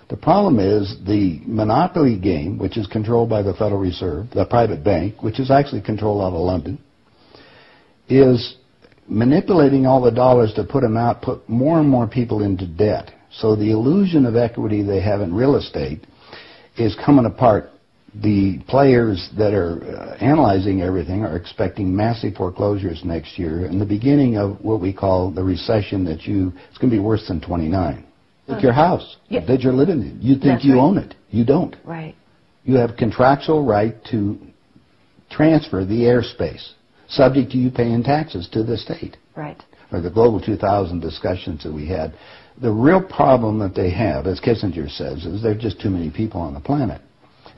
The problem is the monopoly game, which is controlled by the Federal Reserve, the private bank, which is actually controlled out of London, is manipulating all the dollars to put them out, put more and more people into debt. So the illusion of equity they have in real estate is coming apart. The players that are analyzing everything are expecting massive foreclosures next year and the beginning of what we call the recession it's going to be worse than 29. Like your house that you're living in. You think you own it. You don't. Right. You have contractual right to transfer the airspace, subject to you paying taxes to the state. Right. Or the Global 2000 discussions that we had. The real problem that they have, as Kissinger says, is there are just too many people on the planet.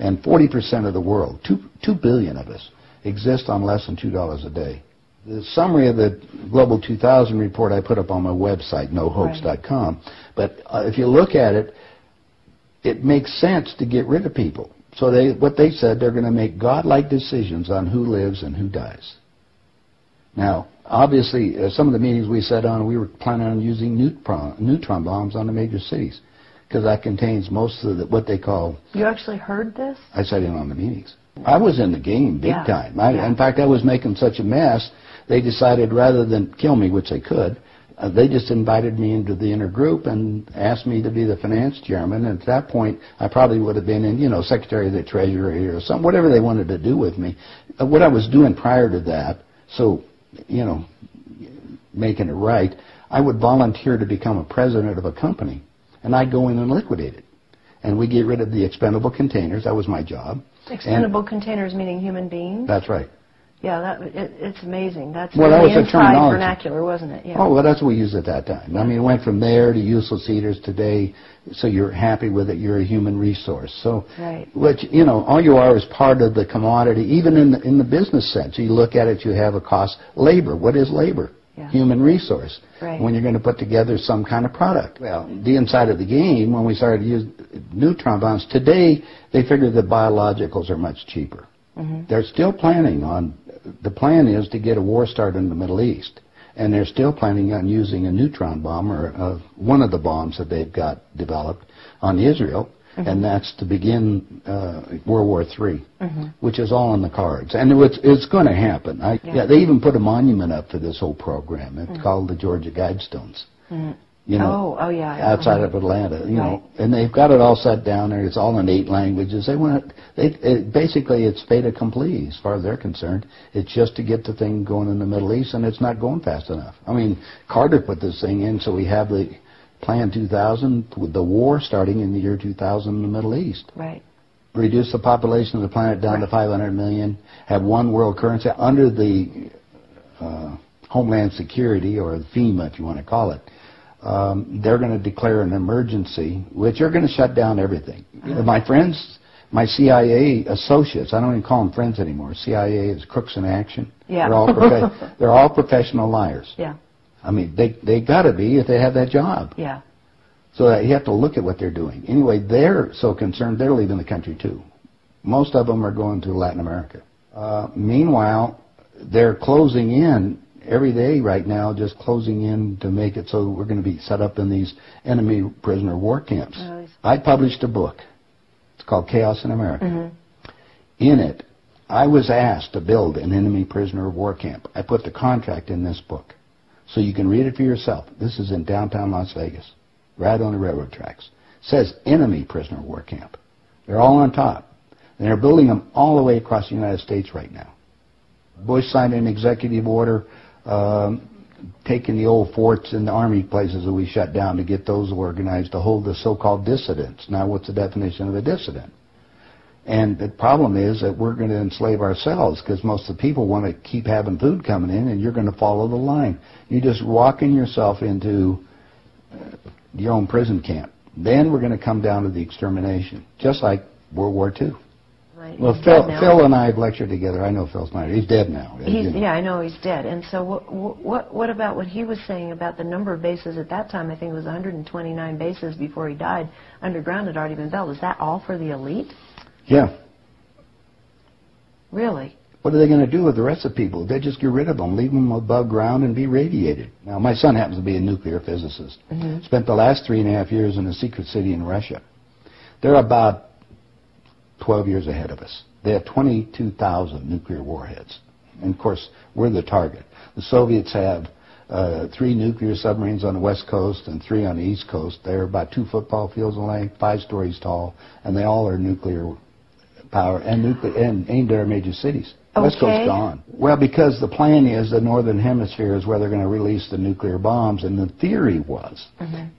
And 40% of the world, 2 billion of us, exist on less than $2 a day. The summary of the Global 2000 report I put up on my website, nohoax.com. But if you look at it, it makes sense to get rid of people. So what they said, they're going to make godlike decisions on who lives and who dies. Now, obviously, some of the meetings we sat on, we were planning on using neutron bombs on the major cities, because that contains most of what they call... You actually heard this? I sat in on the meetings. I was in the game big time. In fact, I was making such a mess, they decided rather than kill me, which they could, they just invited me into the inner group and asked me to be the finance chairman. And at that point, I probably would have been in, Secretary of the Treasury or something, whatever they wanted to do with me. What I was doing prior to that, so, making it right, I would volunteer to become a president of a company, and I'd go in and liquidate it. And we get rid of the expendable containers. That was my job. Expendable containers meaning human beings? That's right. Yeah, it's amazing. That's well, that was the inside terminology. vernacular, wasn't it? Yeah. Oh, well, that's what we used at that time. I mean, it went from there to useless eaters today, so you're happy with it, you're a human resource. So, which, all you are is part of the commodity, even in the business sense. You look at it, you have a cost. Labor, what is labor? Human resource. When you're going to put together some kind of product. Well, the inside of the game, when we started to use neutron bombs, today they figure that biologicals are much cheaper. They're still planning on, the plan is to get a war started in the Middle East. And they're still planning on using a neutron bomb, or one of the bombs that they've got developed on Israel. And that's to begin World War III, which is all in the cards. And it's going to happen. They even put a monument up for this whole program. It's called the Georgia Guidestones. Outside of Atlanta, and they've got it all set down there. It's all in 8 languages. Basically, it's fait accompli as far as they're concerned. It's just to get the thing going in the Middle East, and it's not going fast enough. I mean, Carter put this thing in, so we have the Plan 2000 with the war starting in the year 2000 in the Middle East. Reduce the population of the planet down to 500 million. Have one world currency under the Homeland Security, or FEMA, if you want to call it. They're going to declare an emergency, which are going to shut down everything. My friends, my CIA associates, I don't even call them friends anymore. CIA is crooks in action. They're all professional liars. I mean, they got to be if they have that job. So you have to look at what they're doing. Anyway, they're so concerned they're leaving the country too. Most of them are going to Latin America. Meanwhile, they're closing in every day right now, just closing in to make it so we're going to be set up in these enemy prisoner war camps. I published a book. It's called Chaos in America. In it, I was asked to build an enemy prisoner war camp. I put the contract in this book. So you can read it for yourself. This is in downtown Las Vegas, right on the railroad tracks. It says enemy prisoner war camp. They're all on top. And they're building them all the way across the United States right now. Bush signed an executive order taking the old forts and the army places that we shut down to get those organized to hold the so-called dissidents. Now, what's the definition of a dissident? And the problem is that we're going to enslave ourselves because most of the people want to keep having food coming in, and you're going to follow the line. You're just walking yourself into your own prison camp. Then we're going to come down to the extermination, just like World War II. Well, Phil and I have lectured together. I know Phil Snyder. He's dead now. Yeah, I know he's dead. And so what about what he was saying about the number of bases at that time? I think it was 129 bases before he died. Underground had already been built. Is that all for the elite? Yeah. Really? What are they going to do with the rest of the people? They just get rid of them, leave them above ground and be radiated. Now, my son happens to be a nuclear physicist. Spent the last 3.5 years in a secret city in Russia. They're about 12 years ahead of us. They have 22,000 nuclear warheads. And, of course, we're the target. The Soviets have 3 nuclear submarines on the west coast and 3 on the east coast. They're about 2 football fields in length, 5 stories tall, and they all are nuclear power and aimed at our major cities. Okay. West Coast gone. Well, because the plan is the northern hemisphere is where they're going to release the nuclear bombs, and the theory was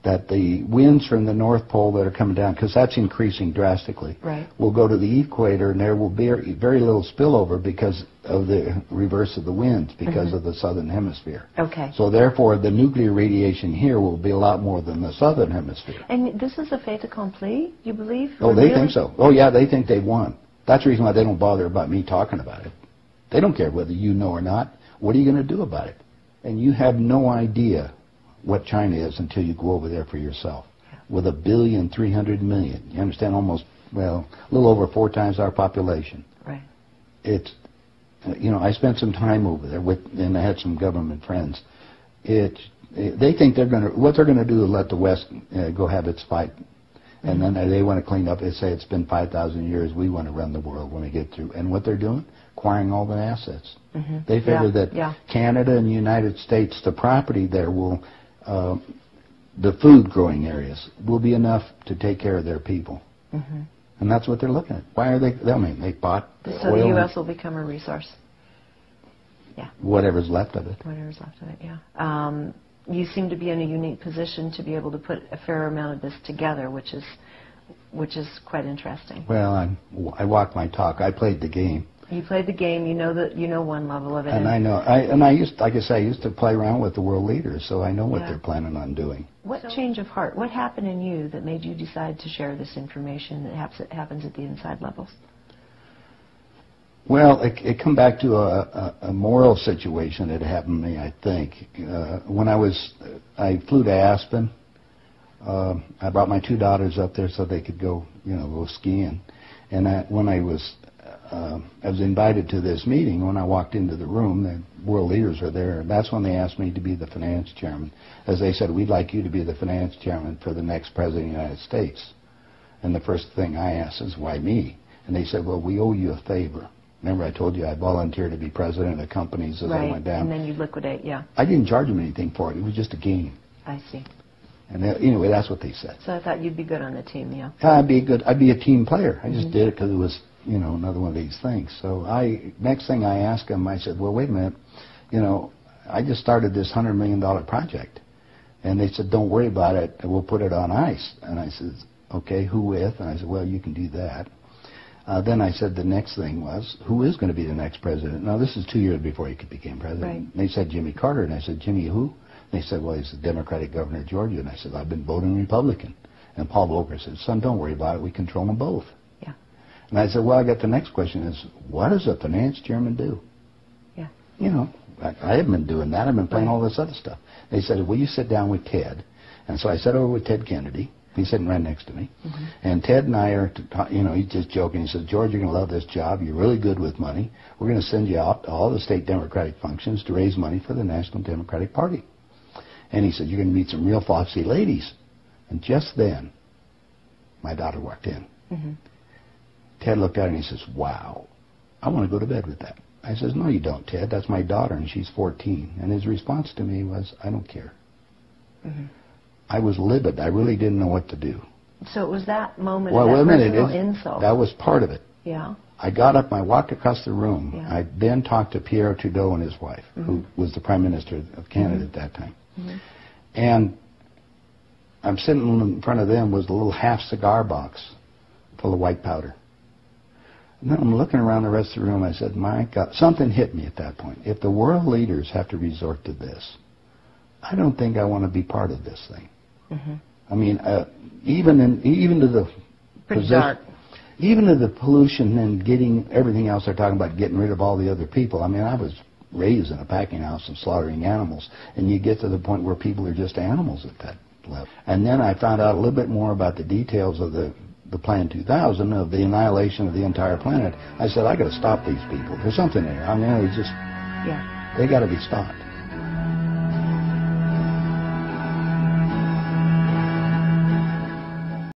that the winds from the North Pole that are coming down, because that's increasing drastically, will go to the equator, and there will be very little spillover because of the reverse of the winds, because of the southern hemisphere. Okay. So therefore, the nuclear radiation here will be a lot more than the southern hemisphere. And this is a fait accompli, you believe? Oh, they think so. Oh, yeah, they think they've won. That's the reason why they don't bother about me talking about it. They don't care whether you know or not. What are you going to do about it? And you have no idea what China is until you go over there for yourself. With 1,300,000,000. You understand? Almost, well, a little over 4 times our population. Right. It's, you know, I spent some time over there and I had some government friends. They think what they're going to do is let the West go have its fight. And then they want to clean up. They say it's been 5,000 years. We want to run the world when we get through. And what they're doing? Acquiring all the assets. They figure that Canada and the United States, the property there will, the food growing areas will be enough to take care of their people. And that's what they're looking at. Why are they? I mean, they bought so oil. the U.S. will become a resource. Yeah. Whatever's left of it. Whatever's left of it. Yeah. You seem to be in a unique position to be able to put a fair amount of this together, which is quite interesting. Well, I walk my talk. I played the game. You played the game. You know one level of it. And I know. I used to play around with the world leaders, so I know what they're planning on doing. What change of heart? What happened in you that made you decide to share this information that happens at the inside levels? Well, it come back to a moral situation that happened to me, I think. When I flew to Aspen. I brought my 2 daughters up there so they could go skiing. And when I was invited to this meeting. When I walked into the room, the world leaders were there. And that's when they asked me to be the finance chairman. As they said, we'd like you to be the finance chairman for the next president of the United States. And the first thing I asked is, why me? And they said, well, we owe you a favor. Remember I told you I volunteered to be president of companies as I went down. And then you liquidate, yeah. I didn't charge them anything for it. It was just a game. I see. And anyway, that's what they said. So I thought you'd be good on the team, yeah. I'd be a team player. I just did it because it was, another one of these things. So next thing I asked them, I said, well, wait a minute. I just started this $100 million project. And they said, don't worry about it. We'll put it on ice. And I said, okay, who with? And I said, well, you can do that. Then I said the next thing was, who is going to be the next president? Now, this is 2 years before he became president. Right. And they said Jimmy Carter. And I said, Jimmy who? And they said, well, he's the Democratic governor of Georgia. And I said, I've been voting Republican. And Paul Volcker said, son, don't worry about it. We control them both. Yeah. And I said, well, I got the next question is, what does a finance chairman do? Yeah. I haven't been doing that. I've been playing all this other stuff. They said, will you sit down with Ted? And so I sat over with Ted Kennedy. He's sitting right next to me. And Ted and I are, he's just joking. He says, George, you're going to love this job. You're really good with money. We're going to send you out to all the state Democratic functions to raise money for the National Democratic Party. And he said, you're going to meet some real foxy ladies. And just then, my daughter walked in. Ted looked at her and he says, wow, I want to go to bed with that. I says, no, you don't, Ted. That's my daughter, and she's 14. And his response to me was, I don't care. I was livid. I really didn't know what to do. So it was that moment of that personal insult. That was part of it. Yeah. I got up and I walked across the room. Yeah. I then talked to Pierre Trudeau and his wife, who was the Prime Minister of Canada at that time. And I'm sitting in front of them was a little half cigar box full of white powder. And then I'm looking around the rest of the room. I said, my God, something hit me at that point. If the world leaders have to resort to this, I don't think I want to be part of this thing. I mean, even to the even to the pollution and getting everything else they're talking about, getting rid of all the other people. I mean, I was raised in a packing house and slaughtering animals, and you get to the point where people are just animals at that level. And then I found out a little bit more about the details of the Plan 2000, of the annihilation of the entire planet. I said, I got to stop these people. There's something there. I mean, it was just, they got to be stopped.